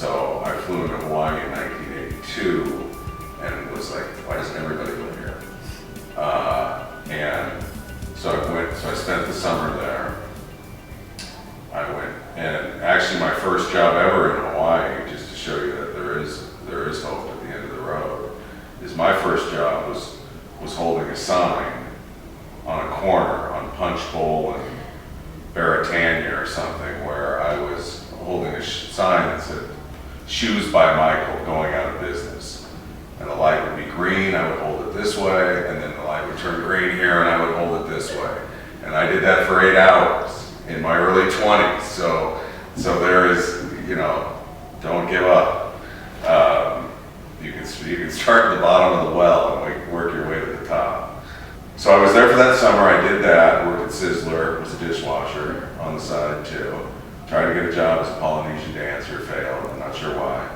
So I flew into Hawaii in 1982 and was like, why doesn't everybody live here? And so I spent the summer there. I went, and actually my first job ever in Hawaii, just to show you that there is hope at the end of the road, is my first job was holding a sign on a corner on Punch Bowl and Baratania or something, where I was holding a sign that said, "Shoes by Michael, going out of business." And the light would be green, I would hold it this way, and then the light would turn green here and I would hold it this way. And I did that for 8 hours in my early 20s. So there is, don't give up. You can start at the bottom of the well and work your way to the top. So I was there for that summer. I did that, worked at Sizzler, was a dishwasher on the side too. Tried to get a job as a Polynesian dancer, failed, I'm not sure why.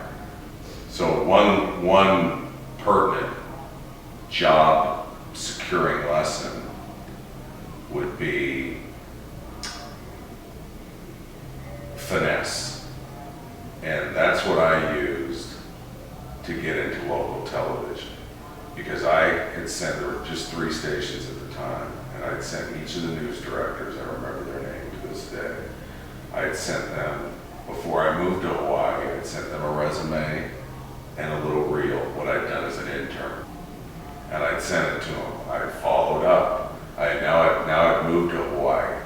So one pertinent job securing lesson would be finesse. And that's what I used to get into local television. Because there were just 3 stations at the time, and I'd sent each of the news directors, I remember their name to this day, I had sent them, before I moved to Hawaii, I'd sent them a resume and a little reel, what I'd done as an intern. And I'd sent it to them. I followed up. Now I've moved to Hawaii.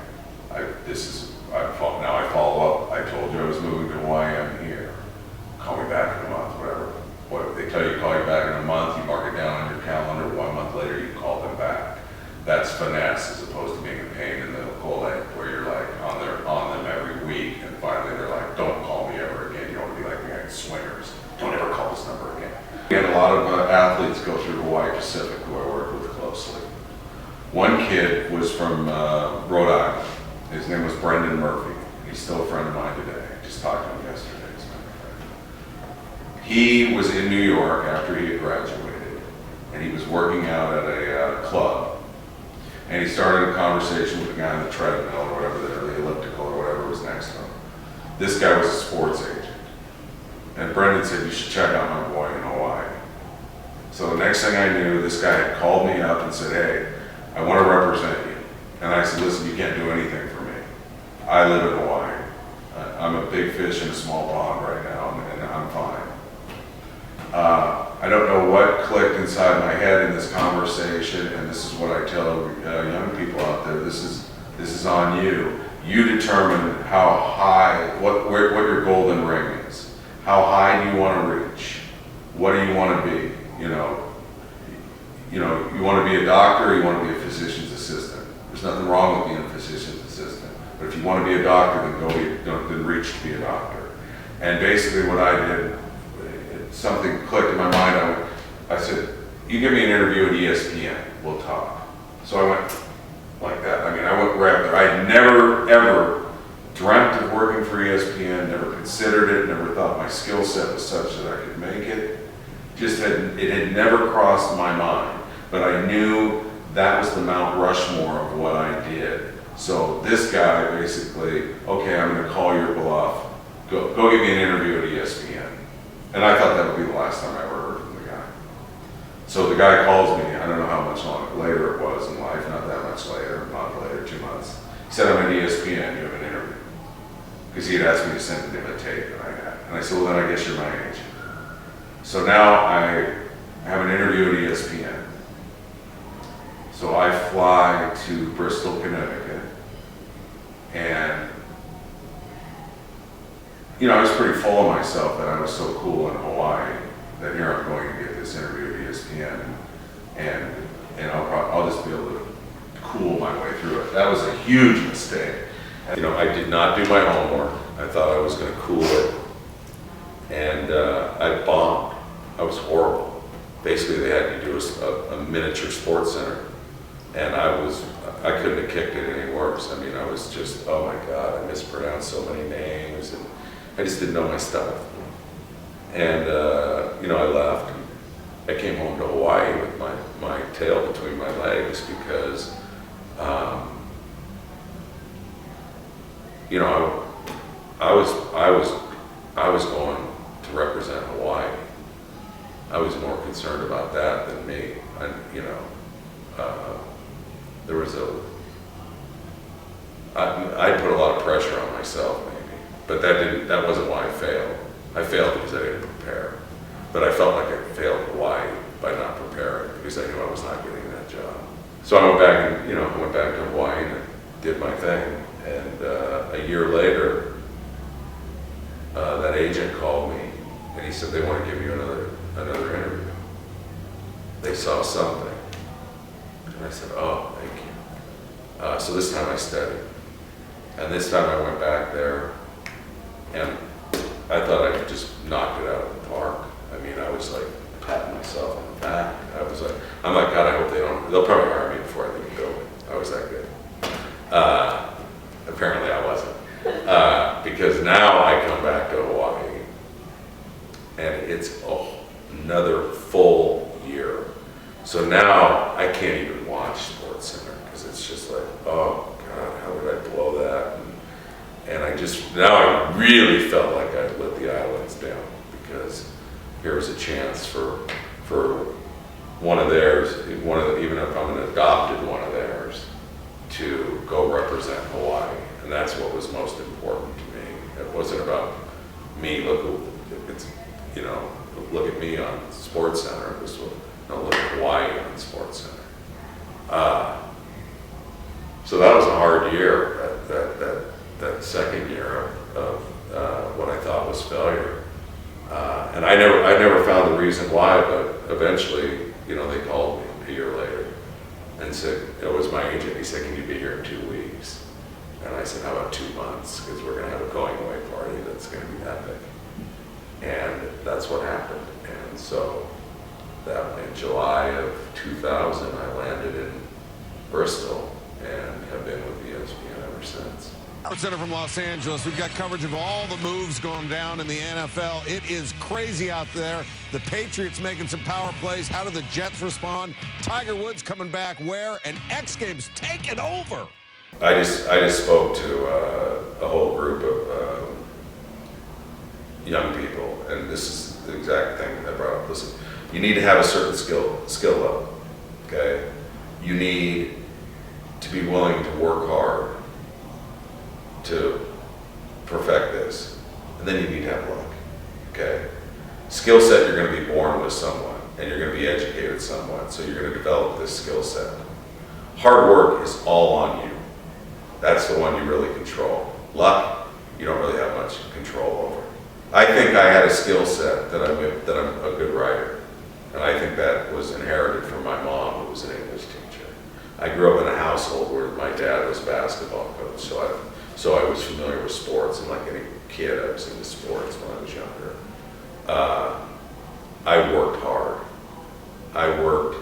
Now I follow up. I told you I was moving to Hawaii, I'm here. Call me back in a month, whatever. What they tell you, call you back in a month, you mark it down on your calendar, 1 month later you call them back. That's finesse, as opposed to being a pain in the leg, where you're like on them every week, and finally they're like, don't call me ever again. You don't want to be like me at Swingers. Don't ever call this number again. We had a lot of athletes go through Hawaii Pacific who I worked with closely. One kid was from Rhode Island. His name was Brendan Murphy. He's still a friend of mine today. I just talked to him yesterday, as a matter of fact. He was in New York after he had graduated, and he was working out at a club. And he started a conversation with the guy on the treadmill or whatever, the elliptical or whatever was next to him. This guy was a sports agent. And Brendan said, you should check out my boy in Hawaii. So the next thing I knew, this guy had called me up and said, hey, I want to represent you. And I said, listen, you can't do anything for me. I live in Hawaii. I'm a big fish in a small pond right now, and I'm fine. I don't know what clicked inside my head in this conversation, and this is what I tell young people out there. This is on you. You determine how high, what your golden ring is. How high do you want to reach? What do you want to be? You want to be a doctor, or you want to be a physician's assistant. There's nothing wrong with being a physician's assistant. But if you want to be a doctor, then reach to be a doctor. And basically what I did, something clicked in my mind. I said, you give me an interview at ESPN, we'll talk. So I went like that. I went right there. I had never, ever dreamt of working for ESPN, never considered it, never thought my skill set was such that I could make it. It had never crossed my mind. But I knew that was the Mount Rushmore of what I did. So this guy basically, okay, I'm going to call your bluff. Go give me an interview at ESPN. And I thought that would be the last time I ever heard from the guy. So the guy calls me, I don't know how much longer later it was in life, not that much later, a month later, 2 months. He said, I'm at ESPN, you have an interview. Because he had asked me to send him a tape that I had. And I said, well then I guess you're my agent. So now I have an interview at ESPN. So I fly to Bristol, Connecticut, and I was pretty full of myself that I was so cool in Hawaii that here I'm going to get this interview at ESPN, and I'll just be able to cool my way through it. That was a huge mistake. I did not do my homework. I thought I was going to cool it, and I bombed. I was horrible. Basically, they had me do a miniature sports center. And I couldn't have kicked it any worse. I was just, oh my God, I mispronounced so many names, and I just didn't know my stuff. And, I left. I came home to Hawaii with my tail between my legs because, I was going I was more concerned about that than me. And, you know, there was I put a lot of pressure on myself maybe, but that wasn't why I failed. I failed because I didn't prepare. But I felt like I failed Hawaii by not preparing because I knew I was not getting that job. So I went back and, I went back to Hawaii and did my thing. And a year later, that agent called me and he said they want to give you another interview. They saw something. And I said, oh, thank you. So this time I studied. And this time I went back there and I thought I just knocked it out of the park. I mean, I was like patting myself on the back. I'm like, God, I hope they'll probably hire me before I leave the building. I was that good. Apparently I wasn't. Because now I come back to Hawaii and it's another full year. So now I can't even watch SportsCenter because it's just like, oh God, how did I blow that? And now I really felt like I let the islands down because here was a chance for one of theirs, even if I'm an adopted one of theirs, to go represent Hawaii. And that's what was most important to me. It wasn't about me, look at me on SportsCenter. It was, look at Hawaii on SportsCenter. So that was a hard year, that second year of what I thought was failure. And I never found the reason why, but eventually, they called me a year later and said, it was my agent, he said, can you be here in 2 weeks? And I said, how about 2 months? Because we're going to have a going away party that's going to be epic. And that's what happened. And so that in July of 2000, I landed in Bristol and have been with ESPN ever since. Center from Los Angeles. We've got coverage of all the moves going down in the NFL. It is crazy out there. The Patriots making some power plays. How do the Jets respond? Tiger Woods coming back where? And X Games taking over. I just spoke to a whole group of young people, and this is the exact thing I brought up. Listen, you need to have a certain skill level, okay? You need to be willing to work hard to perfect this, and then you need to have luck, okay? Skill set, you're going to be born with somewhat, and you're going to be educated somewhat, so you're going to develop this skill set. Hard work is all on you. That's the one you really control. Luck, you don't really have much control over. I think I had a skill set that I'm a good writer, and I think that was inherited from my mom, who was an English teacher. I grew up in a household where my dad was a basketball coach, so I was familiar with sports, and like any kid, I was into sports when I was younger. I worked hard. I worked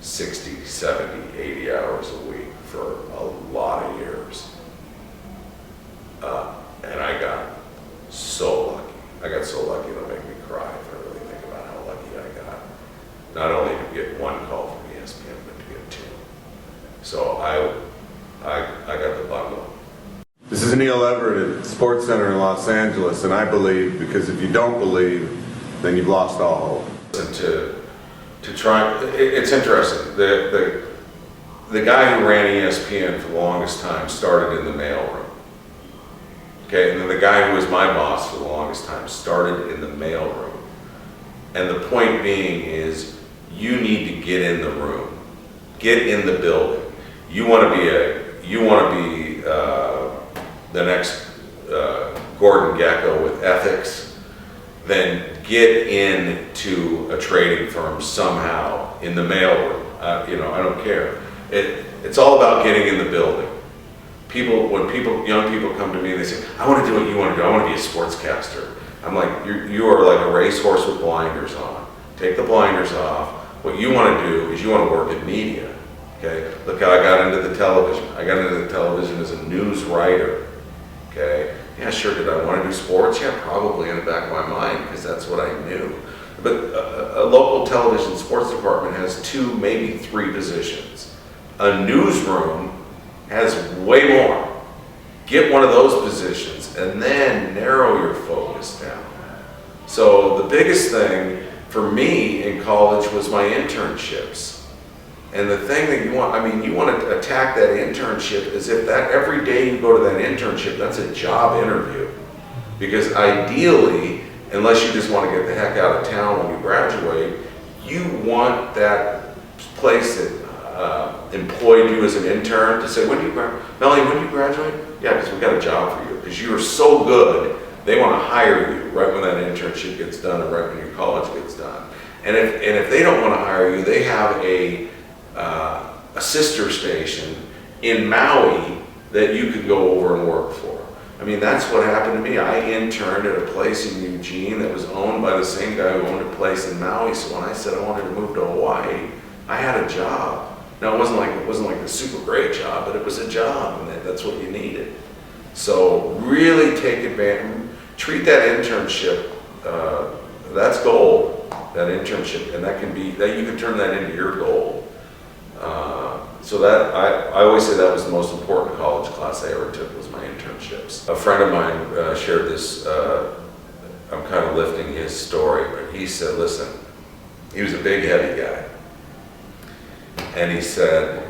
60, 70, 80 hours a week for a lot of years. And I got so lucky. I got so lucky it'll make me cry if I really think about how lucky I got. Not only to get one call from ESPN, but to get 2. So I got the bundle. This is Neil Everett at SportsCenter in Los Angeles, and I believe, because if you don't believe, then you've lost all hope. And to try, it's interesting. The guy who ran ESPN for the longest time started in the mailroom. Okay, and then the guy who was my boss for the longest time started in the mailroom. And the point being is, you need to get in the room, get in the building. You want to be the next Gordon Gekko with ethics, then get into a trading firm somehow in the mailroom. I don't care. It's all about getting in the building. Young people come to me and they say, I want to do what you want to do. I want to be a sportscaster. I'm like, you are like a racehorse with blinders on. Take the blinders off. What you want to do is you want to work in media. Okay? Look how I got into the television. I got into the television as a news writer. Okay? Yeah, sure, did I want to do sports? Yeah, probably in the back of my mind, because that's what I knew. But a local television sports department has 2, maybe 3 positions. A newsroom has way more. Get one of those positions and then narrow your focus down. So the biggest thing for for me in college was my internships. And the thing that you want, I mean, you want to attack that internship as if that every day you go to that internship, that's a job interview. Because ideally, unless you just want to get the heck out of town when you graduate, you want that place that employed you as an intern to say, Melanie, when do you graduate? Yeah, because we got a job for you. Because you are so good, they want to hire you right when that internship gets done and right when your college gets done. And if they don't want to hire you, they have a sister station in Maui that you could go over and work for. I mean, that's what happened to me. I interned at a place in Eugene that was owned by the same guy who owned a place in Maui. So when I said I wanted to move to Hawaii, I had a job. Now it wasn't like the super great job, but it was a job, and that's what you needed. So really take advantage, treat that internship. That's gold. That internship, and that you can turn that into your goal. So that I always say that was the most important college class I ever took, was my internships. A friend of mine shared this. I'm kind of lifting his story, but he said, listen, he was a big, heavy guy. And he said,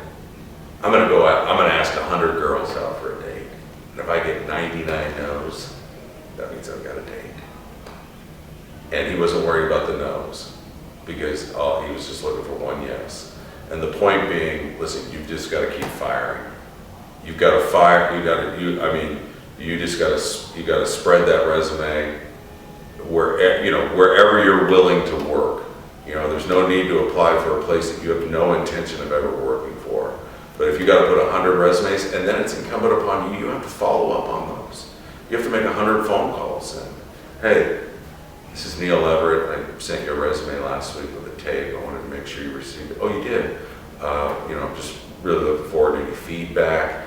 I'm going to go out, I'm going to ask 100 girls out for a date. And if I get 99 no's, that means I've got a date. And he wasn't worried about the no's, because he was just looking for one yes. And the point being, listen, you've just got to keep firing. You've got to fire, you just got to spread that resume wherever you're willing to work. There's no need to apply for a place that you have no intention of ever working for. But if you got to put 100 resumes, and then it's incumbent upon you, you have to follow up on those. You have to make 100 phone calls and, hey, this is Neil Everett. I sent you a resume last week with a tape. I wanted to make sure you received it. Oh, you did. Just really looking forward to any feedback.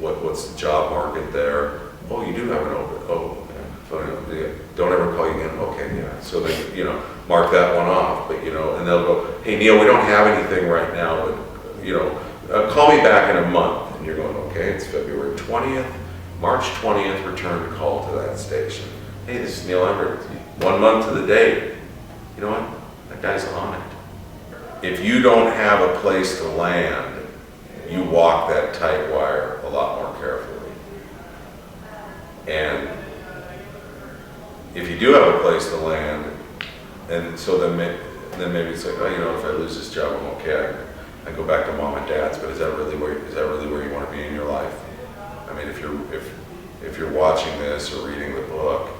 What's the job market there? Oh, you do have an open. Oh, okay. Don't ever call you again. Okay, yeah. So they, mark that one off. But and they'll go, hey Neil, we don't have anything right now, but call me back in a month. And you're going, okay, it's February 20th, March 20th. Return call to that station. Hey, this is Neil Everett. 1 month to the date. You know what? That guy's on it. If you don't have a place to land, you walk that tight wire a lot more carefully. And if you do have a place to land, and so then maybe it's like, if I lose this job, I'm okay. I go back to mom and dad's. But is that really where you want to be in your life? I mean, if you're watching this or reading the book,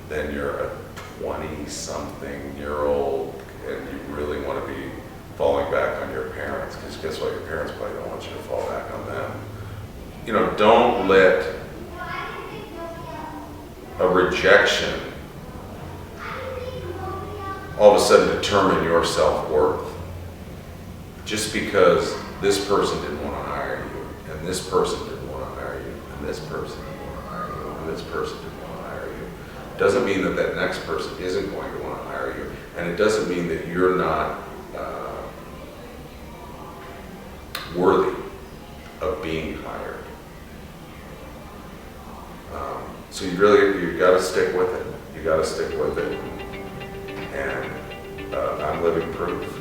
then you're a 20-something-year-old, and you really want to be falling back on your parents, because guess what? Your parents probably don't want you to fall back on them. Don't let a rejection all of a sudden determine your self-worth. Just because this person didn't want to hire you, and this person didn't want to hire you, and this person didn't want to hire you, and this person didn't want to hire you, doesn't mean that next person isn't going to want to hire you, and it doesn't mean that you're not worthy of being hired. So you've got to stick with it. You got to stick with it, and I'm living proof.